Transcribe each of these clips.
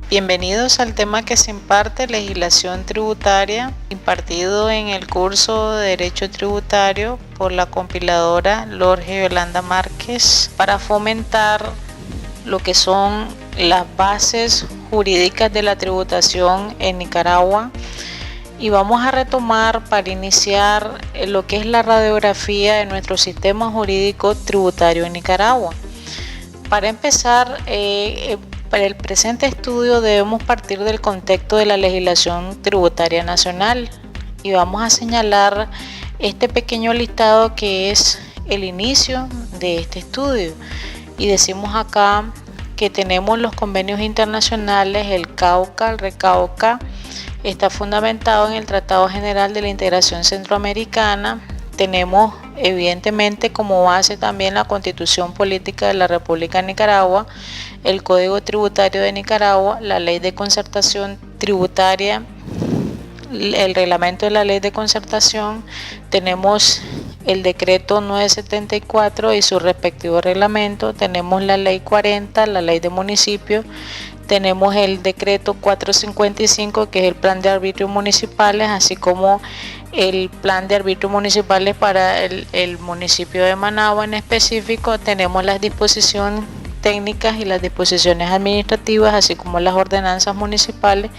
Bienvenidos al tema que se imparte, legislación tributaria, impartido en el curso de Derecho Tributario por la compiladora Lorge Yolanda Márquez, para fomentar lo que son las bases jurídicas de la tributación en Nicaragua. Y vamos a retomar para iniciar lo que es la radiografía de nuestro sistema jurídico tributario en Nicaragua. Para empezar, para el presente estudio debemos partir del contexto de la legislación tributaria nacional y vamos a señalar este pequeño listado que es el inicio de este estudio. Y decimos acá que tenemos los convenios internacionales, el CAUCA, el RECAUCA, está fundamentado en el Tratado General de la Integración Centroamericana. Tenemos evidentemente como base también la Constitución Política de la República de Nicaragua, el Código Tributario de Nicaragua, la Ley de Concertación Tributaria, el reglamento de la Ley de Concertación, tenemos el decreto 974 y su respectivo reglamento, tenemos la Ley 40, la Ley de Municipios, tenemos el decreto 455 que es el plan de arbitrios municipales, así como el plan de arbitrios municipales para el municipio de Managua en específico. Tenemos las disposiciones técnicas y las disposiciones administrativas, así como las ordenanzas municipales.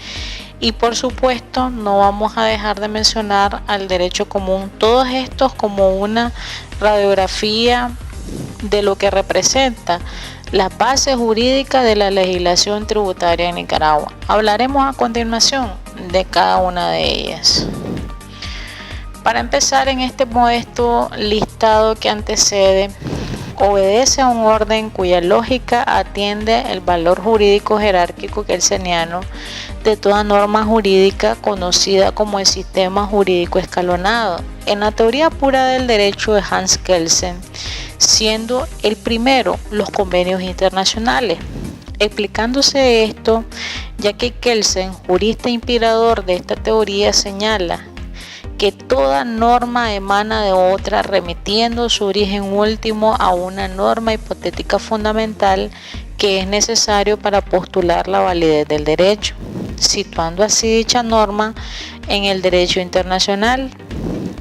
Y por supuesto no vamos a dejar de mencionar al derecho común, todos estos como una radiografía de lo que representa las bases jurídicas de la legislación tributaria en Nicaragua. Hablaremos a continuación de cada una de ellas. Para empezar, en este modesto listado que antecede, obedece a un orden cuya lógica atiende el valor jurídico jerárquico kelseniano de toda norma jurídica conocida como el sistema jurídico escalonado, en la teoría pura del derecho de Hans Kelsen, siendo el primero los convenios internacionales. Explicándose esto, ya que Kelsen, jurista inspirador de esta teoría, señala que toda norma emana de otra, remitiendo su origen último a una norma hipotética fundamental que es necesario para postular la validez del derecho, situando así dicha norma en el derecho internacional.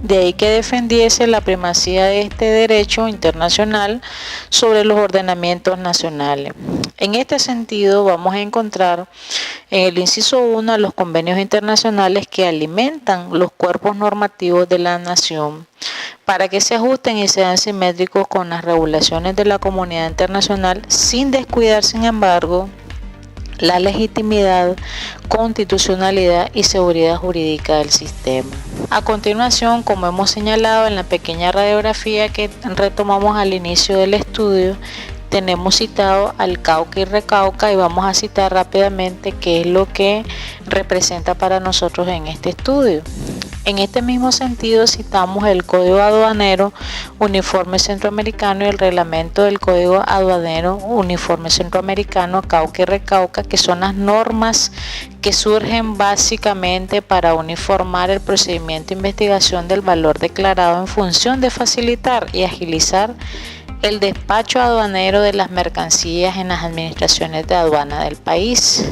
De ahí que defendiese la primacía de este derecho internacional sobre los ordenamientos nacionales. En este sentido, vamos a encontrar en el inciso 1 a los convenios internacionales que alimentan los cuerpos normativos de la nación para que se ajusten y sean simétricos con las regulaciones de la comunidad internacional, sin descuidar, sin embargo, la legitimidad, constitucionalidad y seguridad jurídica del sistema. A continuación, como hemos señalado en la pequeña radiografía que retomamos al inicio del estudio, tenemos citado al CAUCA y RECAUCA y vamos a citar rápidamente qué es lo que representa para nosotros en este estudio. En este mismo sentido citamos el Código Aduanero Uniforme Centroamericano y el Reglamento del Código Aduanero Uniforme Centroamericano, CAUCA y RECAUCA, que son las normas que surgen básicamente para uniformar el procedimiento de investigación del valor declarado en función de facilitar y agilizar el despacho aduanero de las mercancías en las administraciones de aduana del país.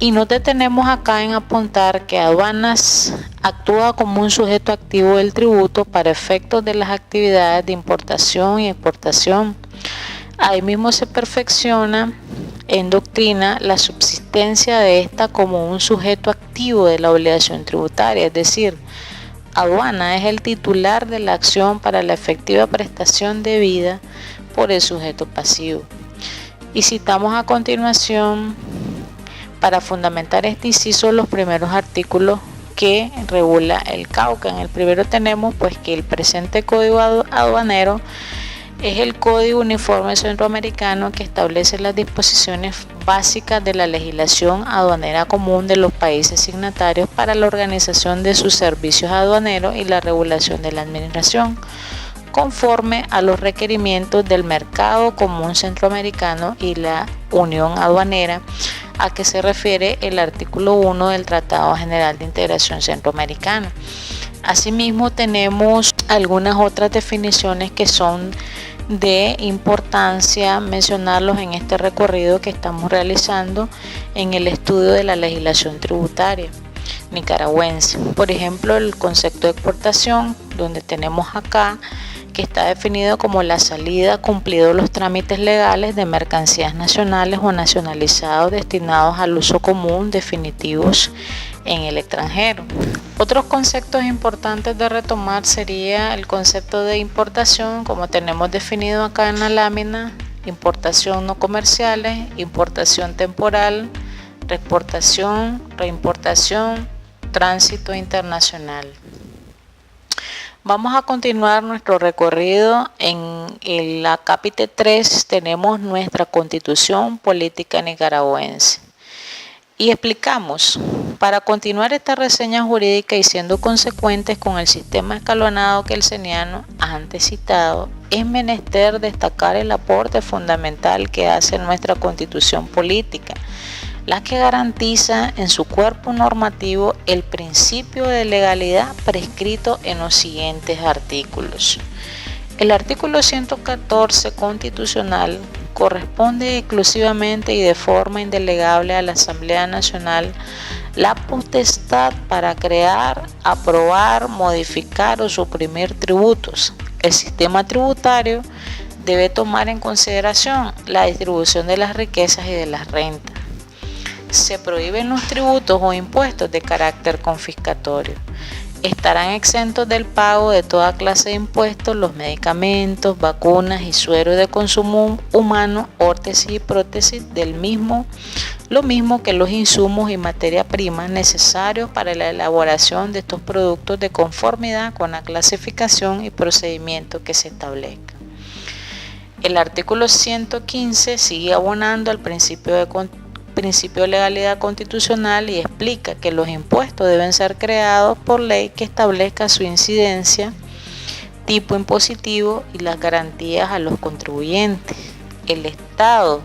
Y nos detenemos acá en apuntar que aduanas actúa como un sujeto activo del tributo para efectos de las actividades de importación y exportación. Ahí mismo se perfecciona en doctrina la subsistencia de esta como un sujeto activo de la obligación tributaria, es decir, aduana es el titular de la acción para la efectiva prestación debida por el sujeto pasivo. Y citamos a continuación, para fundamentar este inciso, los primeros artículos que regula el CAUCA. En el primero tenemos pues que el presente código aduanero es el Código Uniforme Centroamericano que establece las disposiciones básicas de la legislación aduanera común de los países signatarios para la organización de sus servicios aduaneros y la regulación de la administración, conforme a los requerimientos del mercado común centroamericano y la Unión Aduanera, a que se refiere el artículo 1 del Tratado General de Integración Centroamericana. Asimismo, tenemos algunas otras definiciones que son de importancia mencionarlos en este recorrido que estamos realizando en el estudio de la legislación tributaria nicaragüense. Por ejemplo, el concepto de exportación, donde tenemos acá que está definido como la salida cumplidos los trámites legales de mercancías nacionales o nacionalizados destinados al uso común definitivos en el extranjero. Otros conceptos importantes de retomar sería el concepto de importación, como tenemos definido acá en la lámina: importación no comerciales, importación temporal, reexportación, reimportación, tránsito internacional. Vamos a continuar nuestro recorrido. En la capítulo 3 tenemos nuestra Constitución Política Nicaragüense. Y explicamos: para continuar esta reseña jurídica y siendo consecuentes con el sistema escalonado kelseniano antes citado, es menester destacar el aporte fundamental que hace nuestra Constitución Política, la que garantiza en su cuerpo normativo el principio de legalidad prescrito en los siguientes artículos. El artículo 114 constitucional corresponde exclusivamente y de forma indelegable a la Asamblea Nacional la potestad para crear, aprobar, modificar o suprimir tributos. El sistema tributario debe tomar en consideración la distribución de las riquezas y de las rentas. Se prohíben los tributos o impuestos de carácter confiscatorio. Estarán exentos del pago de toda clase de impuestos los medicamentos, vacunas y sueros de consumo humano, órtesis y prótesis lo mismo que los insumos y materia prima necesarios para la elaboración de estos productos de conformidad con la clasificación y procedimiento que se establezca. El artículo 115 sigue abonando al principio de legalidad constitucional y explica que los impuestos deben ser creados por ley que establezca su incidencia, tipo impositivo y las garantías a los contribuyentes. El Estado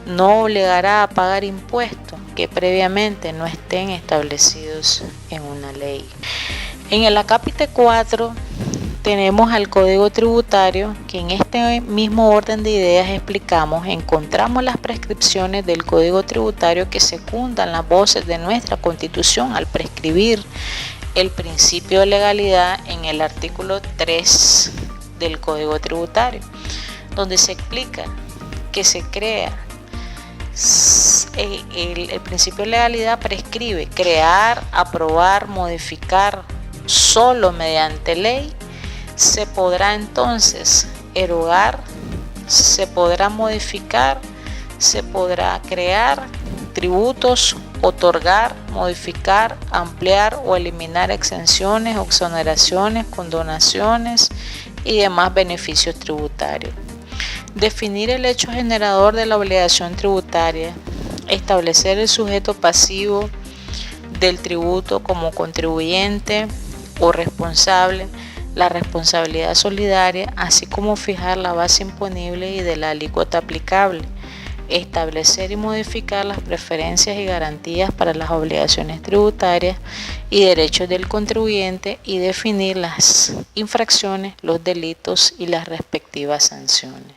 no obligará a pagar impuestos que previamente no estén establecidos en una ley. En el acápite 4 tenemos al Código Tributario, que en este mismo orden de ideas encontramos las prescripciones del Código Tributario que secundan las voces de nuestra Constitución al prescribir el principio de legalidad en el artículo 3 del Código Tributario, donde se explica que se crea el principio de legalidad prescribe crear, aprobar, modificar solo mediante ley. Se podrá entonces erogar, se podrá modificar, se podrá crear tributos, otorgar, modificar, ampliar o eliminar exenciones, exoneraciones, condonaciones y demás beneficios tributarios. Definir el hecho generador de la obligación tributaria, establecer el sujeto pasivo del tributo como contribuyente o responsable, la responsabilidad solidaria, así como fijar la base imponible y de la alícuota aplicable, establecer y modificar las preferencias y garantías para las obligaciones tributarias y derechos del contribuyente y definir las infracciones, los delitos y las respectivas sanciones.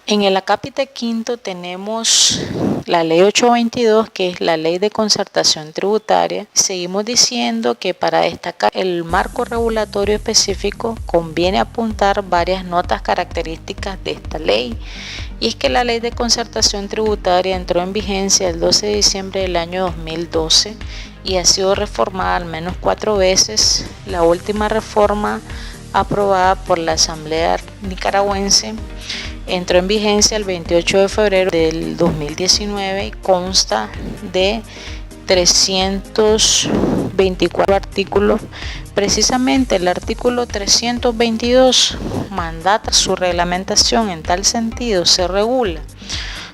En el acápite 5 tenemos la ley 822, que es la ley de concertación tributaria. Seguimos diciendo que para destacar el marco regulatorio específico conviene apuntar varias notas características de esta ley. Y es que la ley de concertación tributaria entró en vigencia el 12 de diciembre del año 2012 y ha sido reformada al menos 4 veces. La última reforma aprobada por la Asamblea Nicaragüense entró en vigencia el 28 de febrero del 2019 y consta de 324 artículos. Precisamente el artículo 322 mandata su reglamentación. En tal sentido, se regula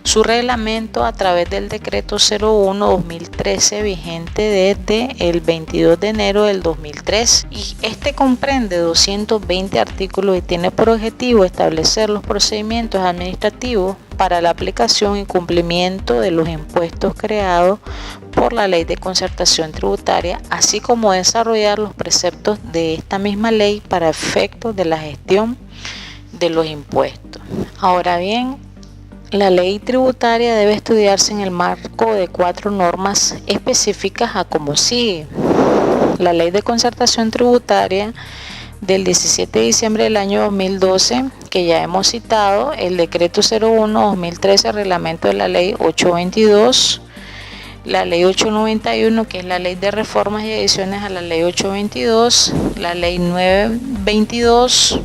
su reglamento a través del decreto 01-2013 vigente desde el 22 de enero del 2003 y este comprende 220 artículos y tiene por objetivo establecer los procedimientos administrativos para la aplicación y cumplimiento de los impuestos creados por la Ley de Concertación Tributaria, así como desarrollar los preceptos de esta misma ley para efectos de la gestión de los impuestos. Ahora bien, la ley tributaria debe estudiarse en el marco de 4 normas específicas a como sigue. La ley de concertación tributaria del 17 de diciembre del año 2012, que ya hemos citado, el decreto 01-2013, reglamento de la ley 822, la ley 891, que es la ley de reformas y adiciones a la ley 822, la ley 922,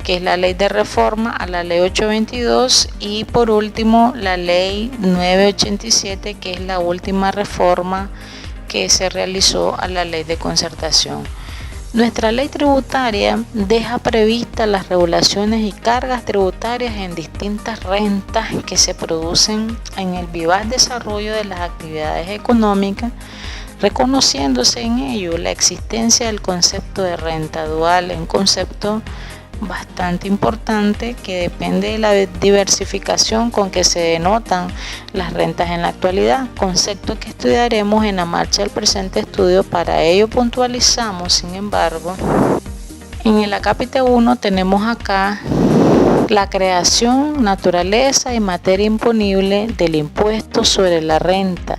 que es la ley de reforma a la ley 822, y por último la ley 987, que es la última reforma que se realizó a la ley de concertación. Nuestra ley tributaria deja previstas las regulaciones y cargas tributarias en distintas rentas que se producen en el vivaz desarrollo de las actividades económicas, reconociéndose en ello la existencia del concepto de renta dual, un concepto bastante importante que depende de la diversificación con que se denotan las rentas en la actualidad, concepto que estudiaremos en la marcha del presente estudio. Para ello puntualizamos, sin embargo, en el acápite 1 tenemos acá la creación, naturaleza y materia imponible del impuesto sobre la renta.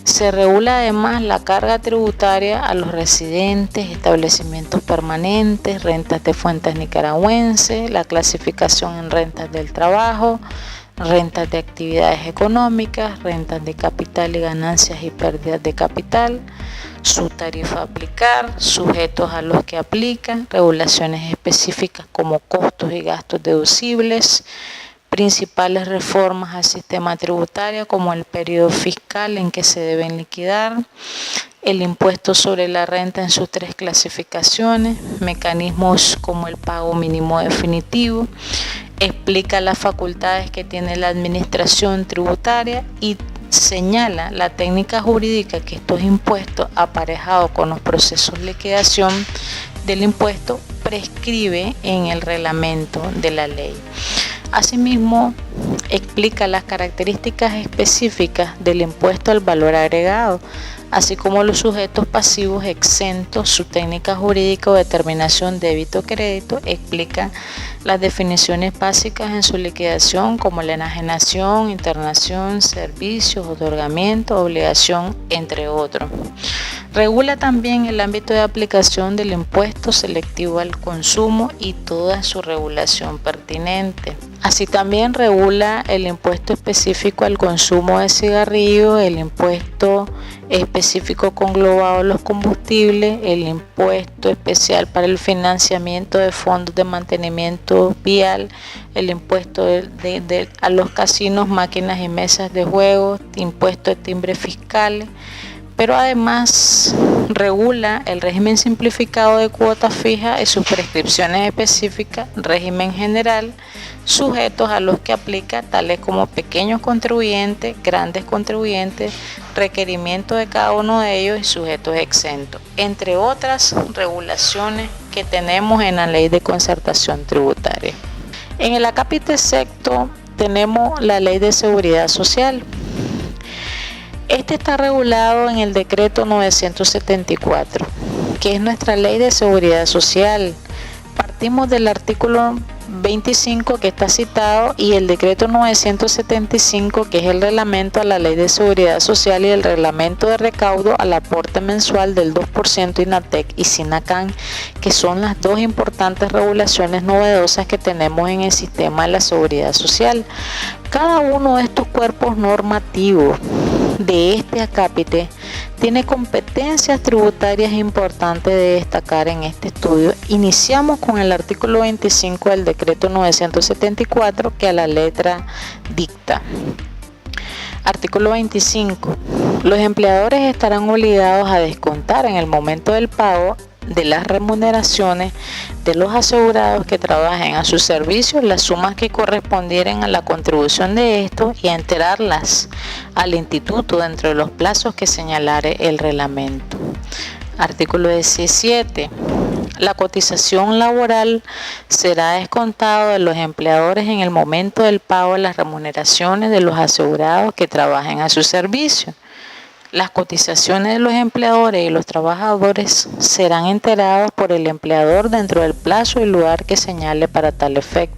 Se regula además la carga tributaria a los residentes, establecimientos permanentes, rentas de fuentes nicaragüenses, la clasificación en rentas del trabajo, rentas de actividades económicas, rentas de capital y ganancias y pérdidas de capital, su tarifa a aplicar, sujetos a los que aplican, regulaciones específicas como costos y gastos deducibles, principales reformas al sistema tributario como el periodo fiscal en que se deben liquidar, el impuesto sobre la renta en sus 3 clasificaciones, mecanismos como el pago mínimo definitivo, explica las facultades que tiene la administración tributaria y señala la técnica jurídica que estos impuestos aparejados con los procesos de liquidación del impuesto prescribe en el reglamento de la ley. Asimismo, explica las características específicas del impuesto al valor agregado, así como los sujetos pasivos exentos, su técnica jurídica o determinación débito-crédito, explica las definiciones básicas en su liquidación como la enajenación, internación, servicios, otorgamiento, obligación, entre otros. Regula también el ámbito de aplicación del impuesto selectivo al consumo y toda su regulación pertinente. Así también regula el impuesto específico al consumo de cigarrillos, el impuesto específico conglobado a los combustibles, el impuesto especial para el financiamiento de fondos de mantenimiento vial, el impuesto a los casinos, máquinas y mesas de juego, impuesto de timbre fiscal, pero además regula el régimen simplificado de cuotas fijas y sus prescripciones específicas, régimen general, sujetos a los que aplica, tales como pequeños contribuyentes, grandes contribuyentes, requerimientos de cada uno de ellos y sujetos exentos, entre otras regulaciones que tenemos en la ley de concertación tributaria. En el acápite sexto tenemos la ley de seguridad social. Este está regulado en el decreto 974, que es nuestra ley de seguridad social. Partimos del artículo 25 que está citado y el decreto 975, que es el reglamento a la ley de seguridad social, y el reglamento de recaudo al aporte mensual del 2% INATEC y SINACAN, que son las 2 importantes regulaciones novedosas que tenemos en el sistema de la seguridad social. Cada uno de estos cuerpos normativos de este acápite tiene competencias tributarias importantes de destacar en este estudio. Iniciamos con el artículo 25 del decreto 974, que a la letra dicta. Artículo 25. Los empleadores estarán obligados a descontar en el momento del pago de las remuneraciones de los asegurados que trabajen a sus servicios las sumas que correspondieren a la contribución de estos y a enterarlas al instituto dentro de los plazos que señalare el reglamento. Artículo 17. La cotización laboral será descontado de los empleadores en el momento del pago de las remuneraciones de los asegurados que trabajen a su servicio. Las cotizaciones de los empleadores y los trabajadores serán enterados por el empleador dentro del plazo y lugar que señale para tal efecto.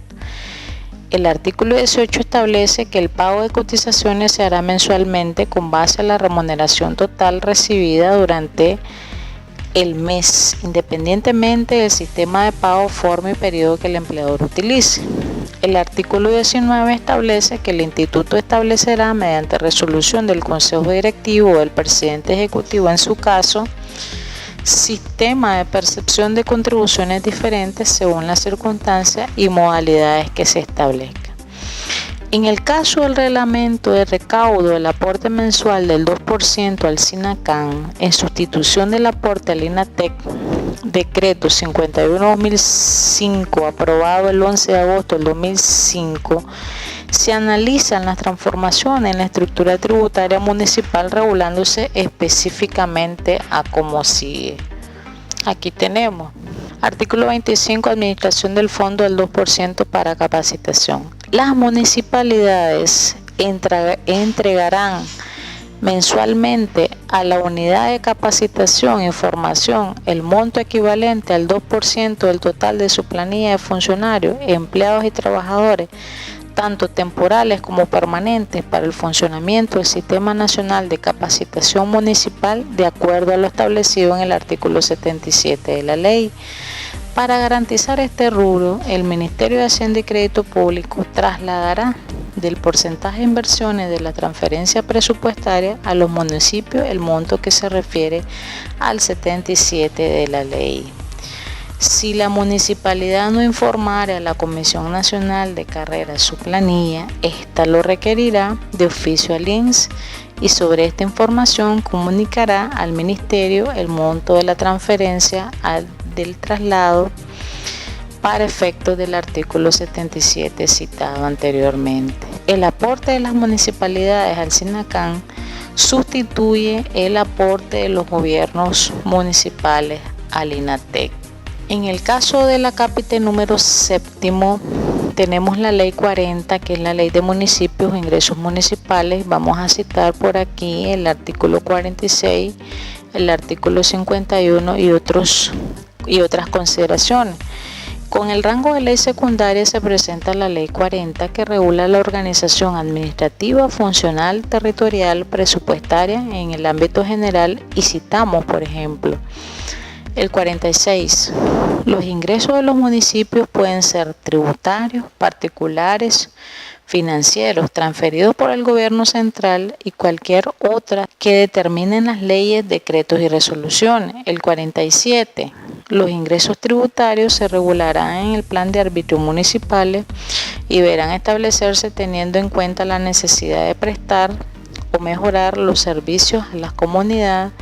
El artículo 18 establece que el pago de cotizaciones se hará mensualmente con base a la remuneración total recibida durante el mes, independientemente del sistema de pago, forma y periodo que el empleador utilice. El artículo 19 establece que el instituto establecerá, mediante resolución del Consejo Directivo o del presidente ejecutivo en su caso, sistema de percepción de contribuciones diferentes según las circunstancias y modalidades que se establezcan. En el caso del reglamento de recaudo del aporte mensual del 2% al SINACAN, en sustitución del aporte al INATEC, decreto 51/2005, aprobado el 11 de agosto del 2005, se analizan las transformaciones en la estructura tributaria municipal regulándose específicamente a como sigue. Aquí tenemos. Artículo 25. Administración del fondo del 2% para capacitación. Las municipalidades entregarán mensualmente a la unidad de capacitación e información el monto equivalente al 2% del total de su planilla de funcionarios, empleados y trabajadores, tanto temporales como permanentes, para el funcionamiento del Sistema Nacional de Capacitación Municipal, de acuerdo a lo establecido en el artículo 77 de la ley. Para garantizar este rubro, el Ministerio de Hacienda y Crédito Público trasladará del porcentaje de inversiones de la transferencia presupuestaria a los municipios el monto que se refiere al 77 de la ley. Si la municipalidad no informara a la Comisión Nacional de Carreras su planilla, ésta lo requerirá de oficio al INS y sobre esta información comunicará al Ministerio el monto de la transferencia del traslado para efectos del artículo 77 citado anteriormente. El aporte de las municipalidades al SINACAN sustituye el aporte de los gobiernos municipales al INATEC. En el caso de la cápita número 7, tenemos la ley 40, que es la ley de municipios e ingresos municipales. Vamos a citar por aquí el artículo 46, el artículo 51 y otras consideraciones. Con el rango de ley secundaria se presenta la ley 40, que regula la organización administrativa, funcional, territorial, presupuestaria en el ámbito general, y citamos, por ejemplo, el 46. Los ingresos de los municipios pueden ser tributarios, particulares, financieros, transferidos por el gobierno central y cualquier otra que determinen las leyes, decretos y resoluciones. El 47. Los ingresos tributarios se regularán en el plan de arbitrio municipales y deberán establecerse teniendo en cuenta la necesidad de prestar o mejorar los servicios a las comunidades,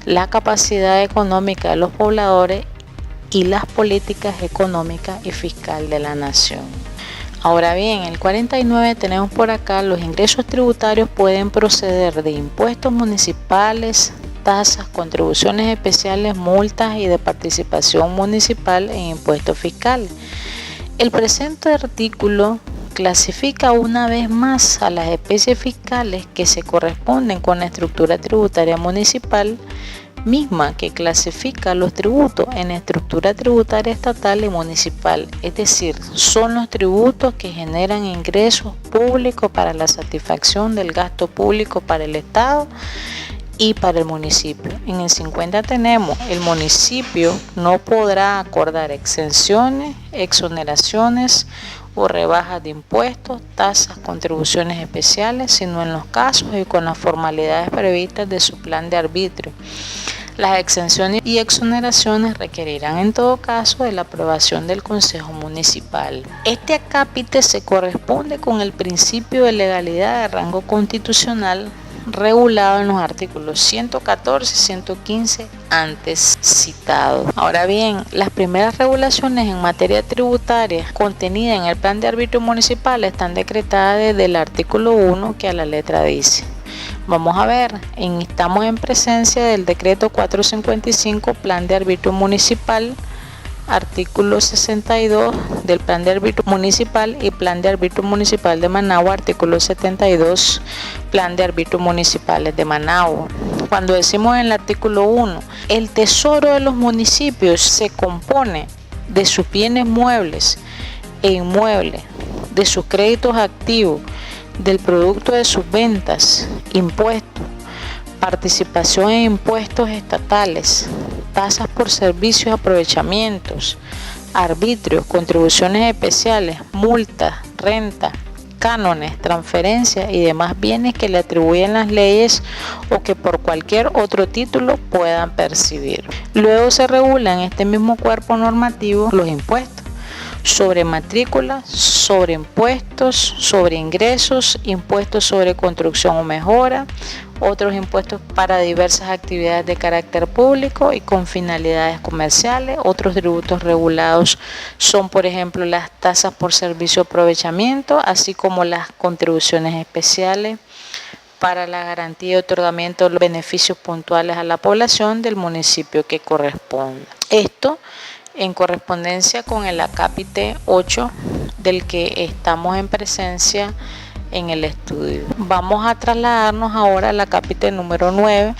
la capacidad económica de los pobladores y las políticas económicas y fiscal de la nación. Ahora bien, el 49 tenemos por acá: los ingresos tributarios pueden proceder de impuestos municipales, tasas, contribuciones especiales, multas y de participación municipal en impuestos fiscales. El presente artículo clasifica una vez más a las especies fiscales que se corresponden con la estructura tributaria municipal, misma que clasifica los tributos en estructura tributaria estatal y municipal, es decir, son los tributos que generan ingresos públicos para la satisfacción del gasto público para el Estado y para el municipio. En el 50 tenemos: el municipio no podrá acordar exenciones, exoneraciones o rebajas de impuestos, tasas, contribuciones especiales, sino en los casos y con las formalidades previstas de su plan de arbitrio. Las exenciones y exoneraciones requerirán en todo caso de la aprobación del Consejo Municipal. Este acápite se corresponde con el principio de legalidad de rango constitucional regulado en los artículos 114 y 115 antes citados. Ahora bien, las primeras regulaciones en materia tributaria contenidas en el plan de arbitrio municipal están decretadas desde el artículo 1, que a la letra dice. Vamos a ver, estamos en presencia del decreto 455, plan de arbitrio municipal, artículo 62 del Plan de Arbitrio Municipal y Plan de Arbitrio Municipal de Managua, artículo 72, Plan de Arbitrio Municipales de Managua. Cuando decimos en el artículo 1, el tesoro de los municipios se compone de sus bienes muebles e inmuebles, de sus créditos activos, del producto de sus ventas, impuestos, participación en impuestos estatales, tasas por servicios y aprovechamientos, arbitrios, contribuciones especiales, multas, renta, cánones, transferencias y demás bienes que le atribuyen las leyes o que por cualquier otro título puedan percibir. Luego se regula en este mismo cuerpo normativo los impuestos sobre matrícula, sobre impuestos, sobre ingresos, impuestos sobre construcción o mejora, otros impuestos para diversas actividades de carácter público y con finalidades comerciales. Otros tributos regulados son, por ejemplo, las tasas por servicio o aprovechamiento, así como las contribuciones especiales para la garantía y otorgamiento de los beneficios puntuales a la población del municipio que corresponda. Esto en correspondencia con el acápite 8 del que estamos en presencia en el estudio. Vamos a trasladarnos ahora al acápite número 9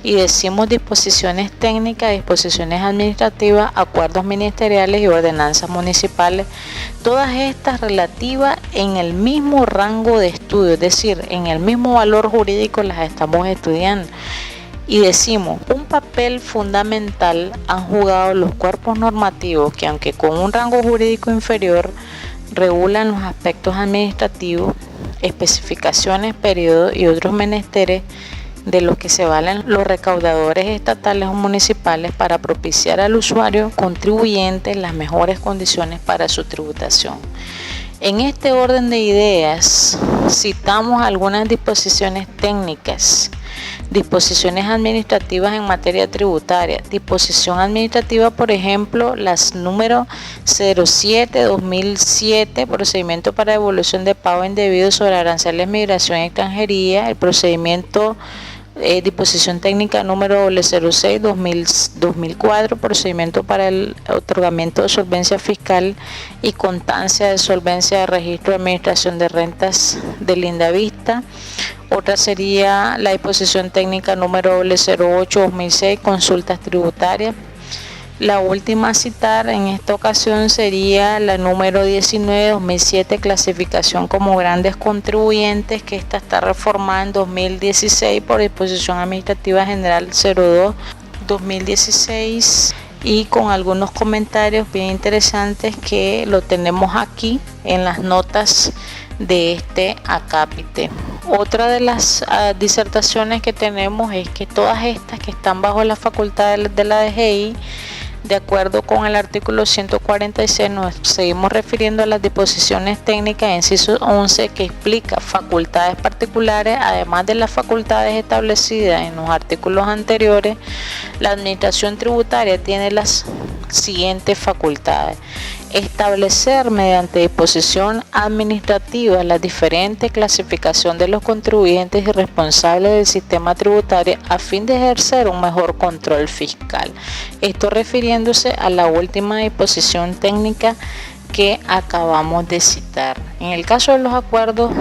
y decimos disposiciones técnicas, disposiciones administrativas, acuerdos ministeriales y ordenanzas municipales, todas estas relativas en el mismo rango de estudio, es decir, en el mismo valor jurídico las estamos estudiando. Y decimos, un papel fundamental han jugado los cuerpos normativos que, aunque con un rango jurídico inferior, regulan los aspectos administrativos, especificaciones, periodos y otros menesteres de los que se valen los recaudadores estatales o municipales para propiciar al usuario contribuyente las mejores condiciones para su tributación. En este orden de ideas, citamos algunas disposiciones técnicas, disposiciones administrativas en materia tributaria. Disposición administrativa, por ejemplo, las número 07/2007, procedimiento para devolución de pago indebido sobre aranceles, migración y extranjería. El procedimiento disposición técnica número 06/2004, procedimiento para el otorgamiento de solvencia fiscal y constancia de solvencia de registro de administración de rentas de Lindavista. Otra sería la disposición técnica número 08/2006, consultas tributarias. La última a citar en esta ocasión sería la número 19/2007, clasificación como grandes contribuyentes, que esta está reformada en 2016 por disposición administrativa general 02/2016 y con algunos comentarios bien interesantes que lo tenemos aquí en las notas de este acápite. Otra de las disertaciones que tenemos es que todas estas que están bajo la facultad de la DGI, de acuerdo con el artículo 146, nos seguimos refiriendo a las disposiciones técnicas, inciso 11, que explica facultades particulares, además de las facultades establecidas en los artículos anteriores. La administración tributaria tiene las siguientes facultades: establecer mediante disposición administrativa la diferente clasificación de los contribuyentes y responsables del sistema tributario a fin de ejercer un mejor control fiscal. Esto refiriéndose a la última disposición técnica que acabamos de citar. En el caso de los acuerdos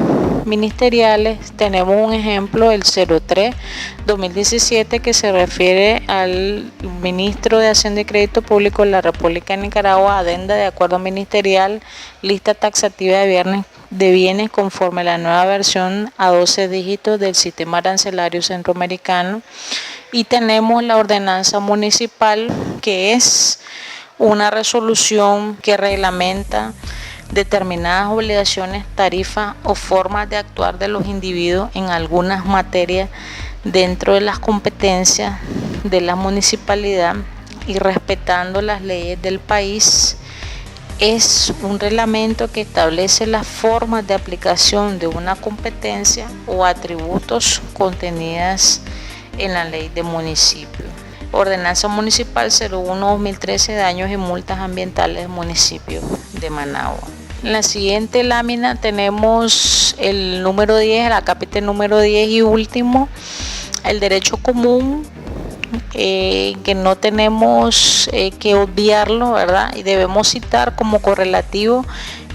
ministeriales tenemos un ejemplo, el 03/2017, que se refiere al ministro de Hacienda y Crédito Público de la República de Nicaragua, adenda de acuerdo ministerial, lista taxativa de bienes conforme a la nueva versión a 12 dígitos del sistema arancelario centroamericano. Y tenemos la ordenanza municipal, que es una resolución que reglamenta determinadas obligaciones, tarifas o formas de actuar de los individuos en algunas materias dentro de las competencias de la municipalidad y respetando las leyes del país. Es un reglamento que establece las formas de aplicación de una competencia o atributos contenidas en la ley de municipio. Ordenanza Municipal 01/2013, daños y multas ambientales del municipio de Managua. En la siguiente lámina tenemos el número 10, el acápite número 10 y último, el derecho común, que no tenemos que obviarlo, ¿verdad? Y debemos citar como correlativo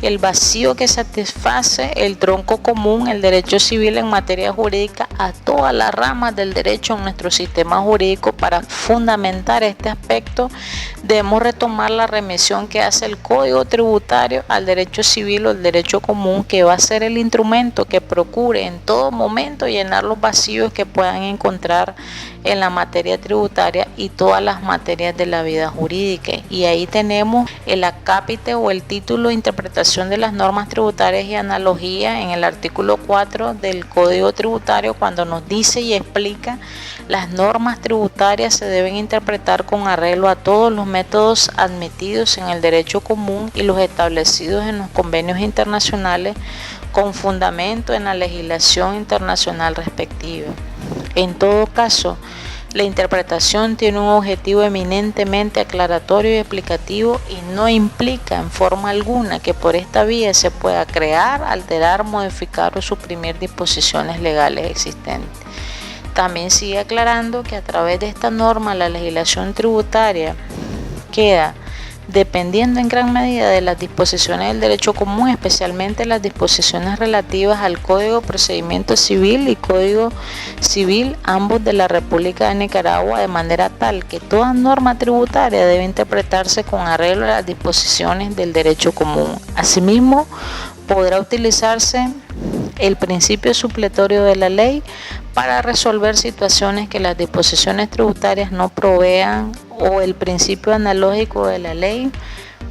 el vacío que satisface el tronco común, el derecho civil en materia jurídica, a todas las ramas del derecho en nuestro sistema jurídico. Para fundamentar este aspecto, debemos retomar la remisión que hace el Código Tributario al derecho civil o el derecho común, que va a ser el instrumento que procure en todo momento llenar los vacíos que puedan encontrar en la materia tributaria y todas las materias de la vida jurídica. Y ahí tenemos el acápite o el título de interpretación de las normas tributarias y analogía en el artículo 4 del Código Tributario, cuando nos dice y explica: las normas tributarias se deben interpretar con arreglo a todos los métodos admitidos en el derecho común y los establecidos en los convenios internacionales, con fundamento en la legislación internacional respectiva. En todo caso, la interpretación tiene un objetivo eminentemente aclaratorio y explicativo, y no implica en forma alguna que por esta vía se pueda crear, alterar, modificar o suprimir disposiciones legales existentes. También sigue aclarando que a través de esta norma la legislación tributaria queda dependiendo en gran medida de las disposiciones del derecho común, especialmente las disposiciones relativas al Código de Procedimiento Civil y Código Civil, ambos de la República de Nicaragua, de manera tal que toda norma tributaria debe interpretarse con arreglo a las disposiciones del derecho común. Asimismo, podrá utilizarse el principio supletorio de la ley para resolver situaciones que las disposiciones tributarias no provean, o el principio analógico de la ley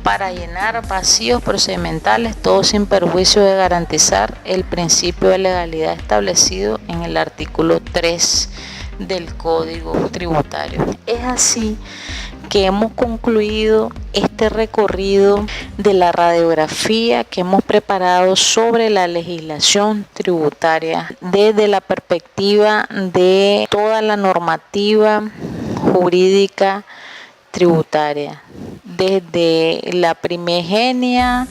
para llenar vacíos procedimentales, todo sin perjuicio de garantizar el principio de legalidad establecido en el artículo 3 del Código Tributario. Es así que hemos concluido este recorrido de la radiografía que hemos preparado sobre la legislación tributaria desde la perspectiva de toda la normativa jurídica tributaria, desde la primigenia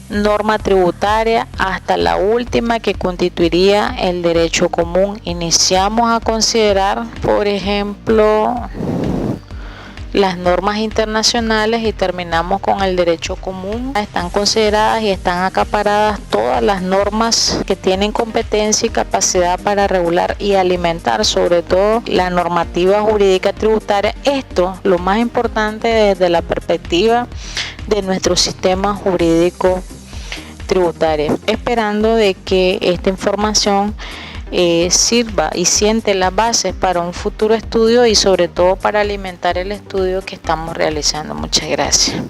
norma tributaria hasta la última, que constituiría el derecho común. Iniciamos a considerar, por ejemplo, las normas internacionales y terminamos con el derecho común. Están consideradas y están acaparadas todas las normas que tienen competencia y capacidad para regular y alimentar sobre todo la normativa jurídica tributaria. Esto, lo más importante desde la perspectiva de nuestro sistema jurídico tributario, esperando de que esta información sirva y siente las bases para un futuro estudio y sobre todo para alimentar el estudio que estamos realizando. Muchas gracias.